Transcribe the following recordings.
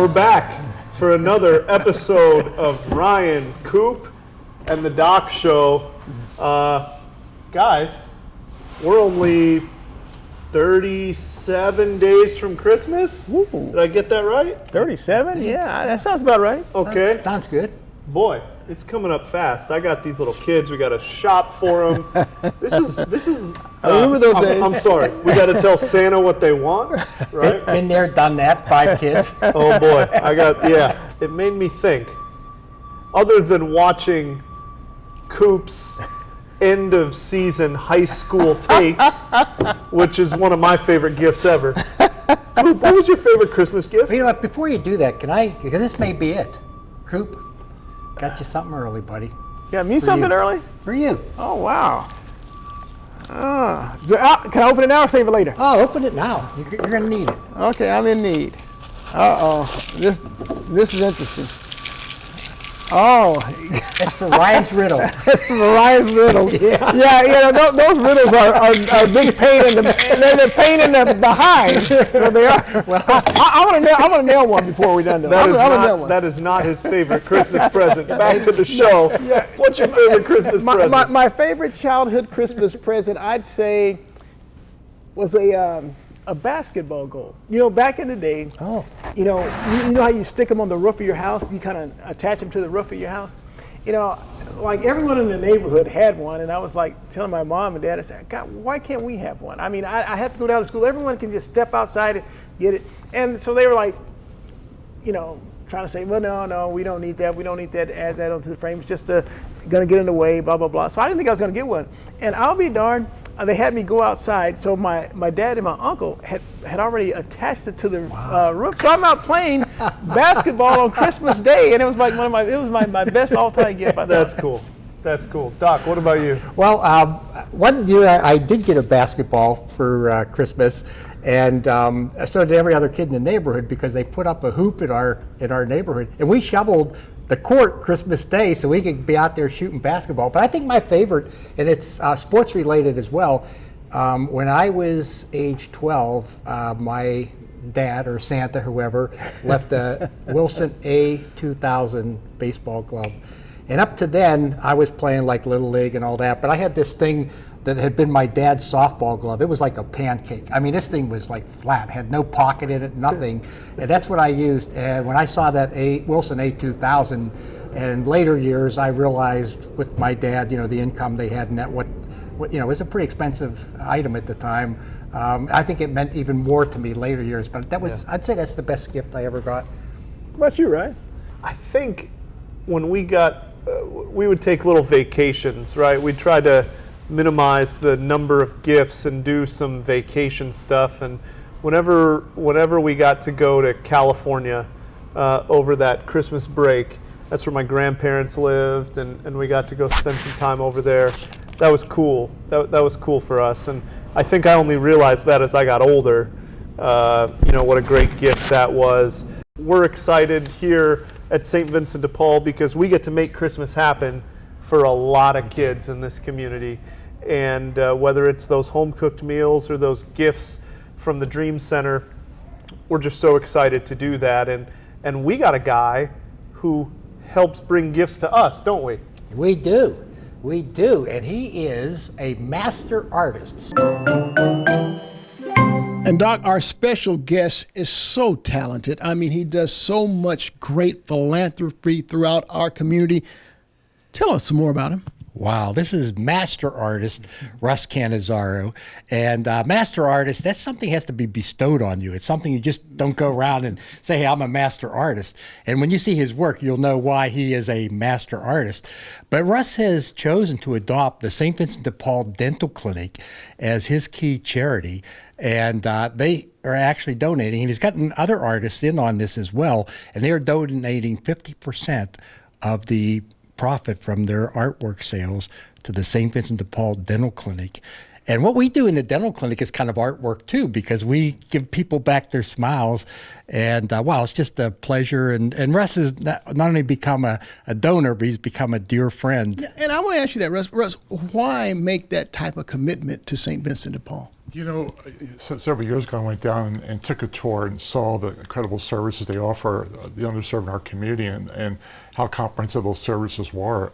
We're back for another episode of Ryan, Coop, and the Doc Show. Guys, we're only 37 days from Christmas. Ooh. Did I get that right? 37? Yeah, that sounds about right. Okay. Sounds good. Boy, it's coming up fast. I got these little kids. We got to shop for them. This is. I remember those days. I'm sorry. We got to tell Santa what they want, right? Been there, done that, 5 kids. Oh boy, It made me think. Other than watching Coop's end of season high school takes, which is one of my favorite gifts ever. Coop, what was your favorite Christmas gift? You know what, before you do that, because this may be it. Coop, got you something early, buddy. Yeah, me something early? For you. Oh, wow. Can I open it now or save it later? Oh, open it now. You're going to need it. Okay, I'm in need. Uh-oh. This is interesting. Oh. It's for Ryan's riddle. It's for Ryan's riddle. Yeah, those riddles are a big pain in they're pain in the behind. They are. Well, I want to nail one before we're done though. That is not his favorite Christmas present. Back to the show. Yeah. What's your favorite Christmas present? My favorite childhood Christmas present, I'd say, was a basketball goal. You know, back in the day, you know how you stick them on the roof of your house? You kind of attach them to the roof of your house? You know, like everyone in the neighborhood had one, and I was like telling my mom and dad, I said, God, why can't we have one? I mean, I have to go down to school. Everyone can just step outside and get it. And so they were like, you know, trying to say, well, no, we don't need that. We don't need that to add that onto the frame. It's just going to get in the way, blah, blah, blah. So I didn't think I was going to get one. And I'll be darned, they had me go outside. So my dad and my uncle had already attached it to the roof. So I'm out playing basketball on Christmas Day. And it was like my best all-time gift. That's cool. That's cool. Doc, what about you? Well, one year I did get a basketball for Christmas. And so did every other kid in the neighborhood because they put up a hoop in our neighborhood, and we shoveled the court Christmas Day so we could be out there shooting basketball. But I think my favorite, and it's sports related as well, when I was age 12, my dad or Santa, whoever, left a Wilson A2000 baseball glove. And up to then, I was playing like Little League and all that, but I had this thing that had been my dad's softball glove. It was like a pancake. I mean, this thing was like flat, had no pocket in it, nothing. And that's what I used. And when I saw that Wilson A2000, and later years, I realized with my dad, you know, the income they had, and that what you know, it was a pretty expensive item at the time. I think it meant even more to me later years, but that was, I'd say that's the best gift I ever got. What about you, Ryan? I think when we got, we would take little vacations, right? We'd try to minimize the number of gifts and do some vacation stuff. And whenever we got to go to California over that Christmas break, that's where my grandparents lived, and we got to go spend some time over there. That was cool. That was cool for us. And I think I only realized that as I got older, you know, what a great gift that was. We're excited here at St. Vincent de Paul because we get to make Christmas happen for a lot of kids in this community. And whether it's those home-cooked meals or those gifts from the Dream Center, we're just so excited to do that. And we got a guy who helps bring gifts to us, don't we? We do. And he is a master artist. And Doc, our special guest is so talented. I mean, he does so much great philanthropy throughout our community. Tell us some more about him. Wow, this is master artist Russ Cannizzaro. And master artist, that's something has to be bestowed on you. It's something you just don't go around and say, hey, I'm a master artist. And when you see his work, you'll know why he is a master artist. But Russ has chosen to adopt the St. Vincent de Paul Dental Clinic as his key charity. And they are actually donating. And he's gotten other artists in on this as well. And they are donating 50% of the profit from their artwork sales to the St. Vincent de Paul Dental Clinic. And what we do in the dental clinic is kind of artwork too, because we give people back their smiles. And wow, it's just a pleasure. And Russ has not only become a donor, but he's become a dear friend. Yeah, and I want to ask you that, Russ, why make that type of commitment to St. Vincent de Paul? You know, several years ago, I went down and took a tour and saw the incredible services they offer the underserved in our community, and how comprehensive those services were.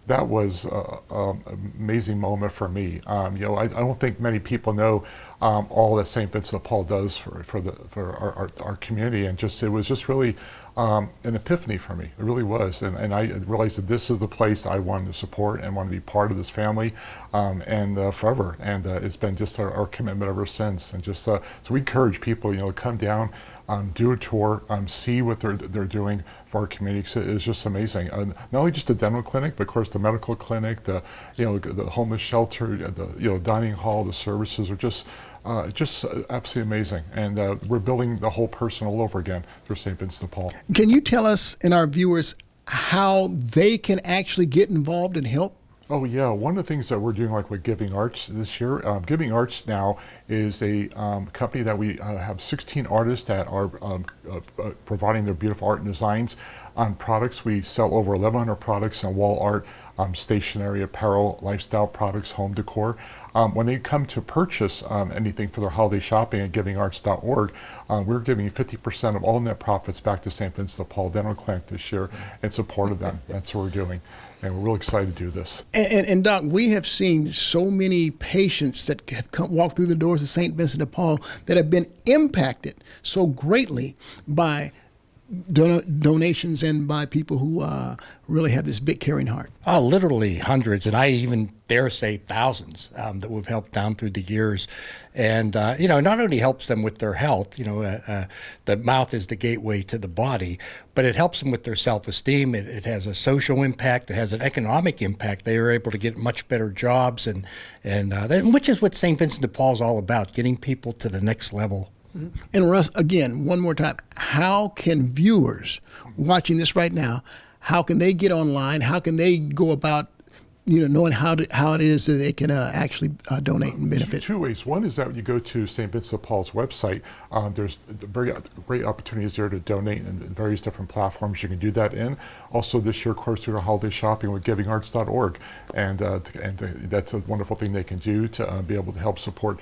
That was an amazing moment for me. You know, I don't think many people know all that St. Vincent de Paul does for our community, and it was just really an epiphany for me. It really was, and I realized that this is the place I wanted to support and want to be part of this family, and forever. And it's been just our commitment ever since. And just so we encourage people, you know, to come down, do a tour, see what they're doing for our community. It's just amazing. Not only just the dental clinic, but of course the medical clinic, the homeless shelter, the dining hall, the services are just absolutely amazing. And we're building the whole person all over again through St. Vincent de Paul. Can you tell us and our viewers how they can actually get involved and help? Oh yeah, one of the things that we're doing, like with Giving Arts this year, Giving Arts now is a company that we have 16 artists that are providing their beautiful art and designs on products. We sell over 1,100 products on wall art, stationery, apparel, lifestyle products, home decor. When they come to purchase anything for their holiday shopping at givingarts.org, we're giving 50% of all net profits back to St. Vincent de Paul Dental Clinic this year in support of them. That's what we're doing. And we're really excited to do this. And Doc, we have seen so many patients that have walked through the doors of St. Vincent de Paul that have been impacted so greatly by donations and by people who really have this big caring heart. Oh, literally hundreds, and I even dare say thousands that we've helped down through the years. And, you know, not only helps them with their health, you know, the mouth is the gateway to the body, but it helps them with their self-esteem. It has a social impact. It has an economic impact. They are able to get much better jobs, and which is what St. Vincent de Paul is all about, getting people to the next level. And Russ, again, one more time, how can viewers watching this right now, how can they get online? How can they go about, you know, knowing how it is that they can actually donate and benefit? Two ways. One is that when you go to St. Vincent de Paul's website, there's very great opportunities there to donate in various different platforms you can do that in. Also this year, of course, through our holiday shopping with givingarts.org, and that's a wonderful thing they can do to be able to help support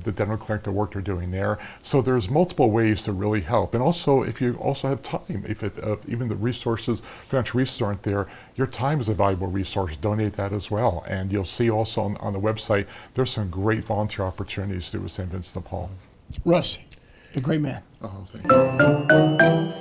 the dental clinic, the work they're doing there. So there's multiple ways to really help. And also, if you also have time, if even the resources, financial resources aren't there, your time is a valuable resource. Donate that as well. And you'll see also on the website, there's some great volunteer opportunities to do with St. Vincent de Paul. Russ, a great man. Oh, thank you.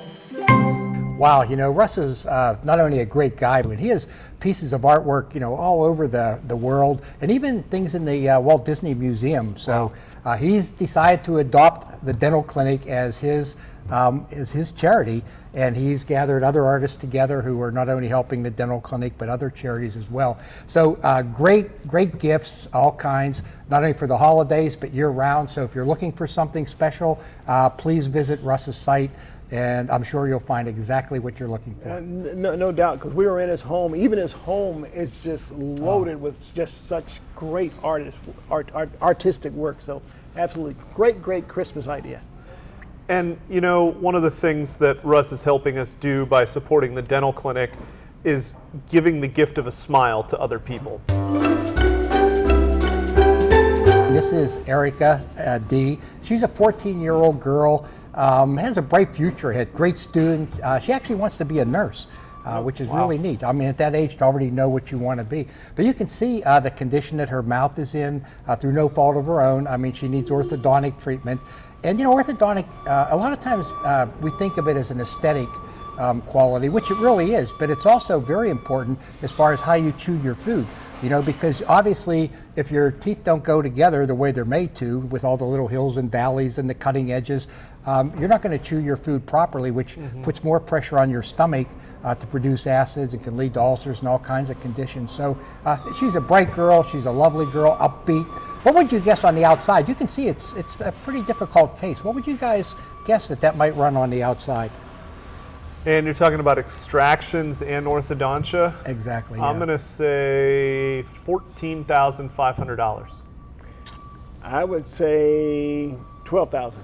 Wow, you know, Russ is not only a great guy, but he has pieces of artwork, you know, all over the world, and even things in the Walt Disney Museum. So he's decided to adopt the dental clinic as his charity, and he's gathered other artists together who are not only helping the dental clinic, but other charities as well. So great gifts, all kinds, not only for the holidays, but year round. So if you're looking for something special, please visit Russ's site, and I'm sure you'll find exactly what you're looking for. No doubt, because we were in his home. Even his home is just loaded with just such great artistic work. So absolutely great Christmas idea. And you know, one of the things that Russ is helping us do by supporting the dental clinic is giving the gift of a smile to other people. This is Erica D. She's a 14-year-old girl, has a bright future ahead, great student. She actually wants to be a nurse, which is really neat. I mean, at that age, to already know what you want to be. But you can see the condition that her mouth is in through no fault of her own. I mean, she needs orthodontic treatment. And you know, orthodontic, a lot of times we think of it as an aesthetic quality, which it really is, but it's also very important as far as how you chew your food. You know, because obviously if your teeth don't go together the way they're made to, with all the little hills and valleys and the cutting edges, you're not going to chew your food properly, which puts more pressure on your stomach to produce acids and can lead to ulcers and all kinds of conditions. So she's a bright girl, she's a lovely girl, upbeat. What would you guess on the outside? You can see it's a pretty difficult case. What would you guys guess that might run on the outside? And you're talking about extractions and orthodontia? Exactly. I'm going to say $14,500. I would say 12,000.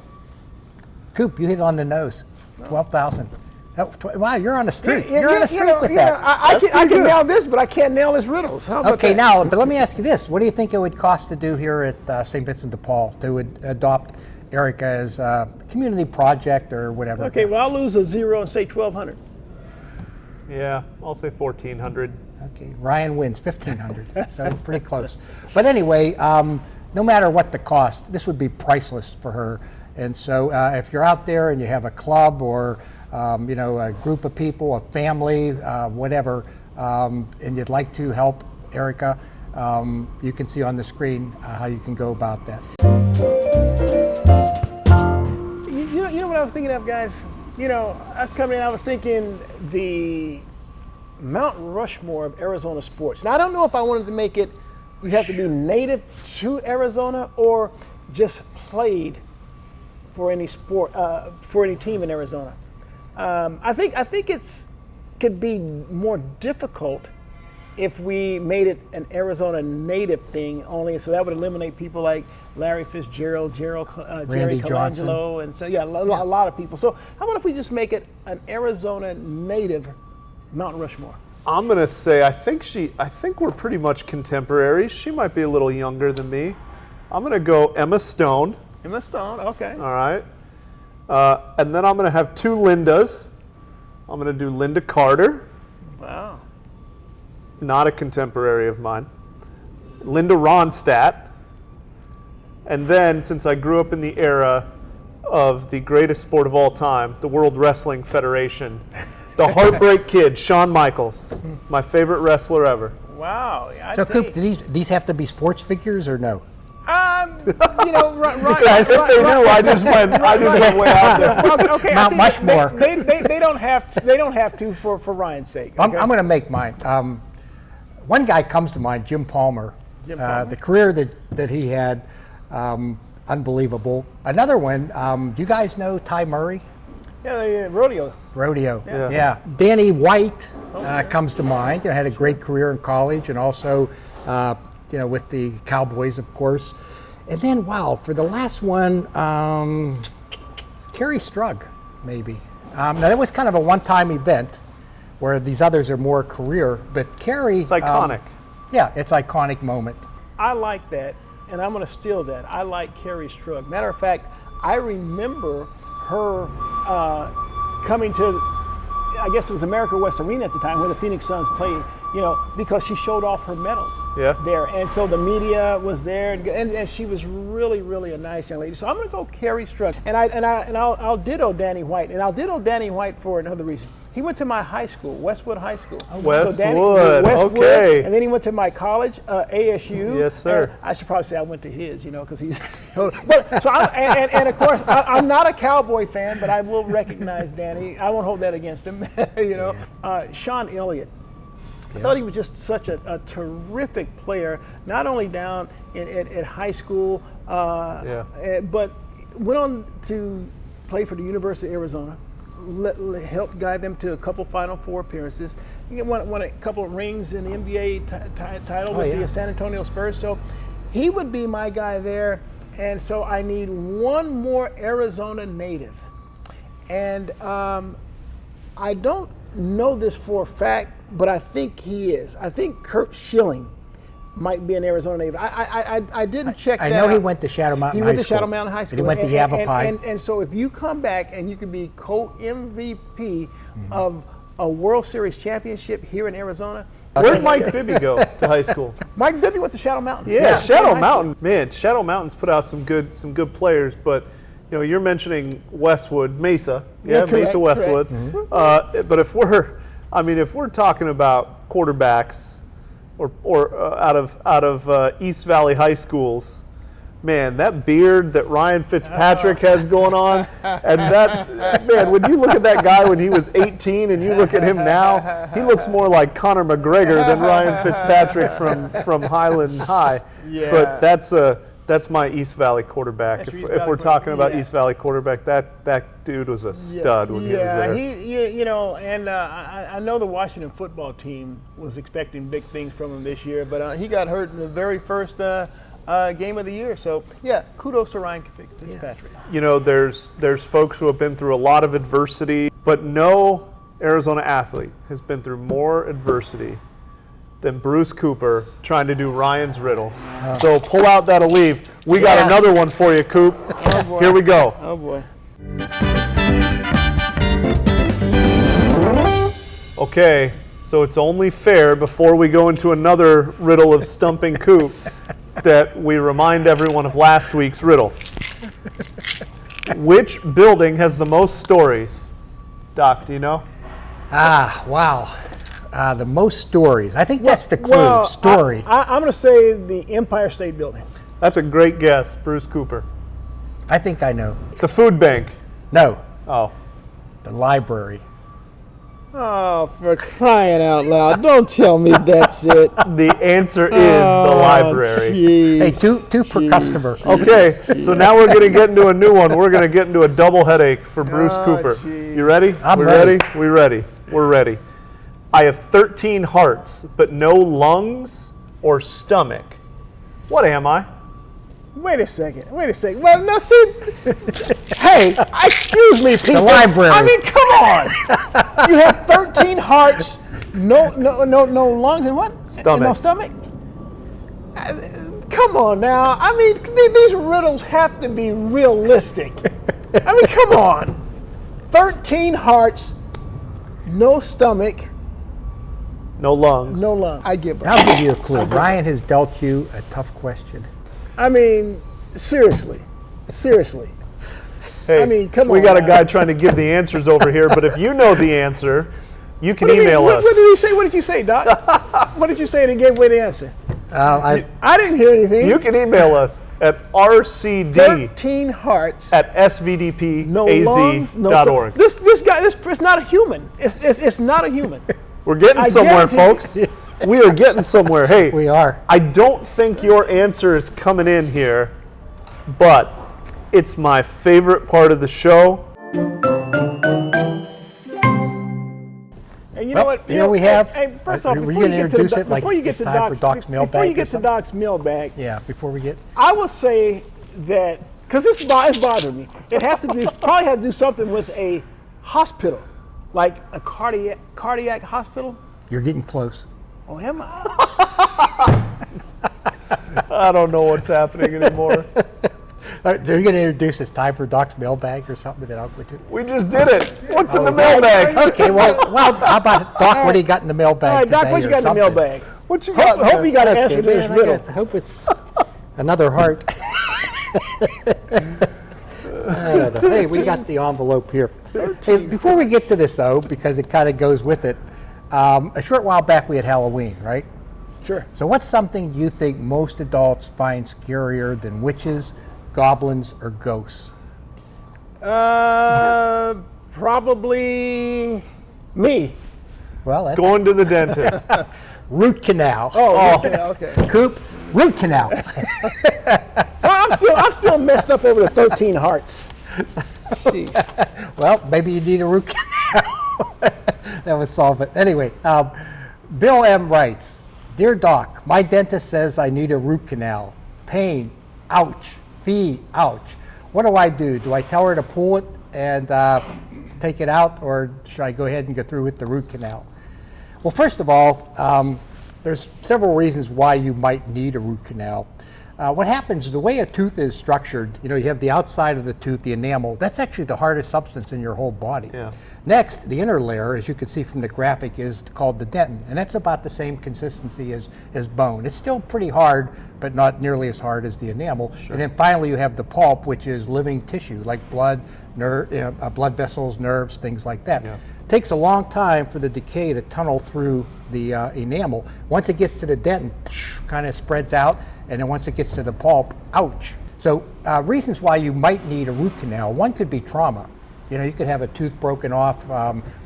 Coop, you hit it on the nose. 12,000. Wow, you're on the streak. You're on the streak with that. I can nail this, but I can't nail his riddles. How about Okay, that? now, but let me ask you this. What do you think it would cost to do here at St. Vincent de Paul to adopt Erica as a community project or whatever? Okay, well, I'll lose a zero and say 1,200. Yeah, I'll say 1,400. Okay, Ryan wins 1,500, so pretty close. But anyway, no matter what the cost, this would be priceless for her. And so if you're out there and you have a club or a group of people, a family, whatever, and you'd like to help Erica, you can see on the screen how you can go about that. You know what I was thinking of, guys? I was coming in, I was thinking the Mount Rushmore of Arizona sports. Now, I don't know if I wanted to make it, we have to be native to Arizona or just played for any sport, for any team in Arizona. I think it's could be more difficult if we made it an Arizona native thing only, so that would eliminate people like Larry Fitzgerald, Jerry Colangelo, and so a lot of people. So how about if we just make it an Arizona native Mount Rushmore? I'm gonna say I think we're pretty much contemporaries. She might be a little younger than me. I'm gonna go Emma Stone. Emma Stone, okay. All right. And then I'm gonna have two Lindas. I'm gonna do Linda Carter. Wow. Not a contemporary of mine. Linda Ronstadt. And then, since I grew up in the era of the greatest sport of all time, the World Wrestling Federation, the Heartbreak Kid, Shawn Michaels, my favorite wrestler ever. Wow. So, Coop, do these have to be sports figures or no? Right. If they do, I just went way out there. Okay, Mount Rushmore. They don't have to. They don't have to for Ryan's sake. Okay? I'm going to make mine. One guy comes to mind, Jim Palmer. The career that he had, unbelievable. Another one, do you guys know Ty Murray? Yeah, the rodeo. Rodeo. Yeah. Danny White comes to mind. Had a great career in college and also, with the Cowboys, of course. And then, wow, for the last one, Kerry Strug, maybe. Now, that was kind of a one-time event where these others are more career, but Kerry... It's iconic. It's iconic moment. I like that, and I'm going to steal that. I like Kerry Strug. Matter of fact, I remember her coming to, I guess it was America West Arena at the time, where the Phoenix Suns played, because she showed off her medals there. And so the media was there, and she was really, really a nice young lady. So I'm going to go Kerry Strug. And I'll ditto Danny White. And I'll ditto Danny White for another reason. He went to my high school, Westwood High School. Westwood, Westwood, okay. And then he went to my college, ASU. Yes, sir. I should probably say I went to his, because he's. But so and of course I'm not a Cowboy fan, but I will recognize Danny. I won't hold that against him. Sean Elliott. I thought he was just such a terrific player, not only down at high school, but went on to play for the University of Arizona. Helped guide them to a couple Final Four appearances. He won a couple of rings in the NBA title with the San Antonio Spurs. So he would be my guy there. And so I need one more Arizona native. And I don't know this for a fact, but I think he is. I think Kurt Schilling might be an Arizona native. I didn't check that I know out. he went to Shadow Mountain High School. He went to Shadow Mountain High School. And he went to Yavapai. And so if you come back and you could be co-MVP of a World Series championship here in Arizona. Where'd Mike Bibby go to high school? Mike Bibby went to Shadow Mountain. Yeah, Shadow Mountain. Man, Shadow Mountain's put out some good players, but you're mentioning Westwood, Mesa. Correct, Mesa Westwood. Mm-hmm. But if we're talking about quarterbacks or out of East Valley high schools, man, that beard that Ryan Fitzpatrick has going on, and man, when you look at that guy when he was 18 and you look at him now, he looks more like Conor McGregor than Ryan Fitzpatrick from Highland High. Yeah. But that's my East Valley quarterback. If we're talking about East Valley quarterback, that dude was a stud when he was there. I know the Washington football team was expecting big things from him this year, but he got hurt in the very first game of the year. So yeah, kudos to Ryan Fitzpatrick. You know, there's folks who have been through a lot of adversity, but no Arizona athlete has been through more adversity than Bruce Cooper trying to do Ryan's riddles. So pull out that'll leave. We got another one for you, Coop. Oh boy. Here we go. Oh boy. Okay, so it's only fair before we go into another riddle of stumping Coop that we remind everyone of last week's riddle. Which building has the most stories? Doc, do you know? Wow. The most stories. I think that's the clue. Well, Story. I'm going to say the Empire State Building. That's a great guess, Bruce Cooper. I think I know. The food bank. No, Oh. the library. Oh, for crying out loud. Don't tell me that's it. The answer is the library. Geez. Hey, two per customer. Okay, so now we're going to get into a new one. We're going to get into a double headache for Bruce Cooper. geez. You ready? I'm We ready. We ready? We're ready. I have 13 hearts, but no lungs or stomach. What am I? Wait a second. Well, no, see. Hey, excuse me, people. The library. I mean, come on. You have 13 hearts, no lungs, and what? Stomach. And no stomach. Come on now. I mean, these riddles have to be realistic. I mean, come on. 13 hearts, no stomach, No lungs. no lung. I give up. I'll give you a clue. Ryan has dealt you a tough question. I mean, seriously. Hey, I mean, come we on got a now. guy trying to give the answers over here, but if you know the answer, you can What do you mean? email us. What did he say? What did you say, Doc? What did you say that gave away the answer? I didn't hear anything. You can email us at rcd 13 hearts, at no lungs, no svdpaz.org. This guy, it's not a human. It's not a human. We're getting I somewhere, guarantee- folks. We are getting somewhere. Hey, We are. I don't think your answer is coming in here, but it's my favorite part of the show. And you know what? you know we have- Hey, first Are off, we before you gonna get to introduce the, it like before you get it's to time for Doc's Doc's before mailbag you or get to something? Doc's mailbag, Yeah, before we get. I would say that because it's bothering me. It has to do probably has to do something with a hospital, like a cardiac hospital. You're getting close. Oh, am I? I don't know what's happening anymore. Are you going to introduce this time for Doc's mailbag or something that I'll go to? We just did it. What's in the mailbag? Okay, well, how about Doc? What do you got in the mailbag All right, Doc, today what you or got in the something? mailbag? What you got? Hope you got an answer to this man, I riddle. hope it's another heart. I don't know. Hey, we got the envelope here. Hey, before we get to this, though, because it kind of goes with it, a short while back we had Halloween, right? Sure. So what's something you think most adults find scarier than witches, goblins, or ghosts? Probably me. Well, that's Going to the dentist. root canal. Oh, okay. Coop, root canal. Well, I'm still messed up over the 13 hearts. Jeez. Well, maybe you need a root canal. That would solve it. Anyway, Bill M. writes, Dear Doc, my dentist says I need a root canal. Pain, ouch. Fee, ouch. What do I do? Do I tell her to pull it and take it out, or should I go ahead and go through with the root canal? Well, first of all, there's several reasons why you might need a root canal. What happens, the way a tooth is structured, you have the outside of the tooth, the enamel, that's actually the hardest substance in your whole body. Yeah. Next, the inner layer, as you can see from the graphic, is called the dentin, and that's about the same consistency as bone. It's still pretty hard, but not nearly as hard as the enamel. Sure. And then finally you have the pulp, which is living tissue, like blood, blood vessels, nerves, things like that. Yeah. It takes a long time for the decay to tunnel through the enamel. Once it gets to the dentin, kind of spreads out, and then once it gets to the pulp, ouch. So reasons why you might need a root canal, one could be trauma. You could have a tooth broken off,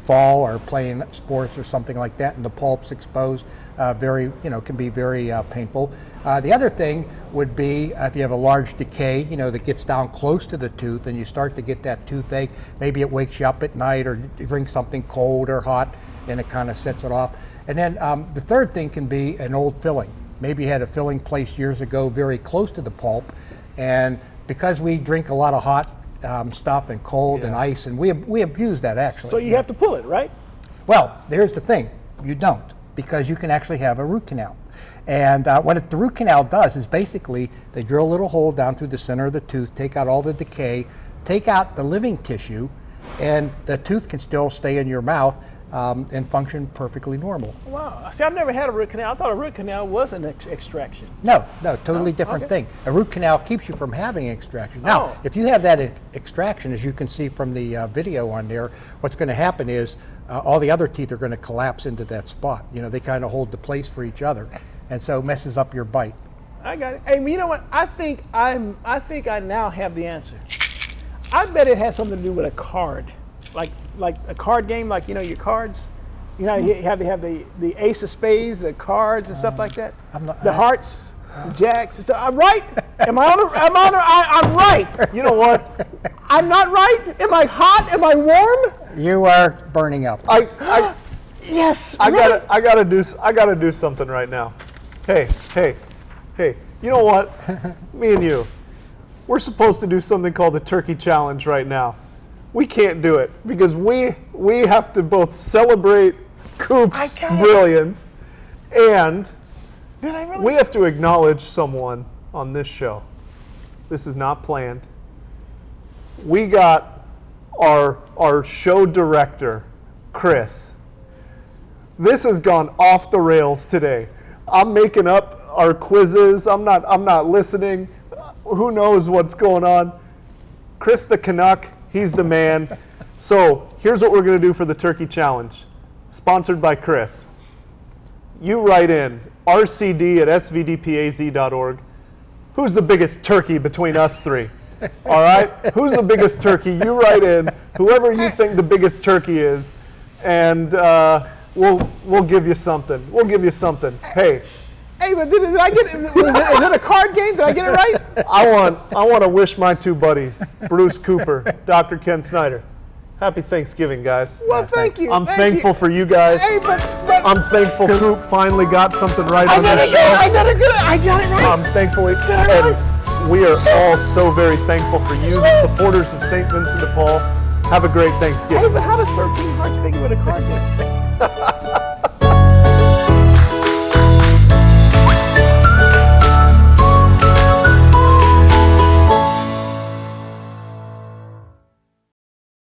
fall, or playing sports or something like that, and the pulp's exposed. Can be very painful. The other thing would be if you have a large decay, that gets down close to the tooth, and you start to get that toothache. Maybe it wakes you up at night, or you drink something cold or hot, and it kind of sets it off. And then the third thing can be an old filling. maybe had a filling place years ago very close to the pulp, and because we drink a lot of hot stuff and cold and ice, and we abuse that actually. So you have to pull it, right? Well, here's the thing, you don't, because you can actually have a root canal. And what the root canal does is basically they drill a little hole down through the center of the tooth, take out all the decay, take out the living tissue, and the tooth can still stay in your mouth and function perfectly normal. Wow. See, I've never had a root canal. I thought a root canal was an extraction. No, totally different okay. thing. A root canal keeps you from having extraction. Now, if you have that extraction, as you can see from the video on there, what's going to happen is all the other teeth are going to collapse into that spot. You know, they kind of hold the place for each other, and so it messes up your bite. I got it. Hey, you know what? I think I now have the answer. I bet it has something to do with a card, like a card game, like your cards. You know, you have the ace of spades, the cards and stuff like that. The hearts, jacks. And stuff. I'm right. I'm right. You know what? I'm not right. Am I hot? Am I warm? You are burning up. Yes. I gotta do something right now. Hey. You know what? Me and you, we're supposed to do something called the Turkey Challenge right now. We can't do it because we have to both celebrate Coop's brilliance and we have to acknowledge someone on this show. This is not planned. We got our show director, Chris. This has gone off the rails today. I'm making up our quizzes. I'm not listening. Who knows what's going on? Chris the Canuck, he's the man. So here's what we're going to do for the Turkey Challenge. Sponsored by Chris. You write in rcd@svdpaz.org. Who's the biggest turkey between us three? All right? Who's the biggest turkey? You write in whoever you think the biggest turkey is, and we'll give you something. We'll give you something. Hey, but did I get it? Is it a card game? Did I get it right? I want to wish my two buddies, Bruce Cooper, Dr. Ken Snyder, happy Thanksgiving, guys. Well, thank you. I'm thankful for you guys. Hey, but I'm thankful Coop finally got something right on this show. I got it right. I'm thankful, and we are all so very thankful for you, the supporters of St. Vincent de Paul. Have a great Thanksgiving. Hey, but how does 13 hearts figure with a card game?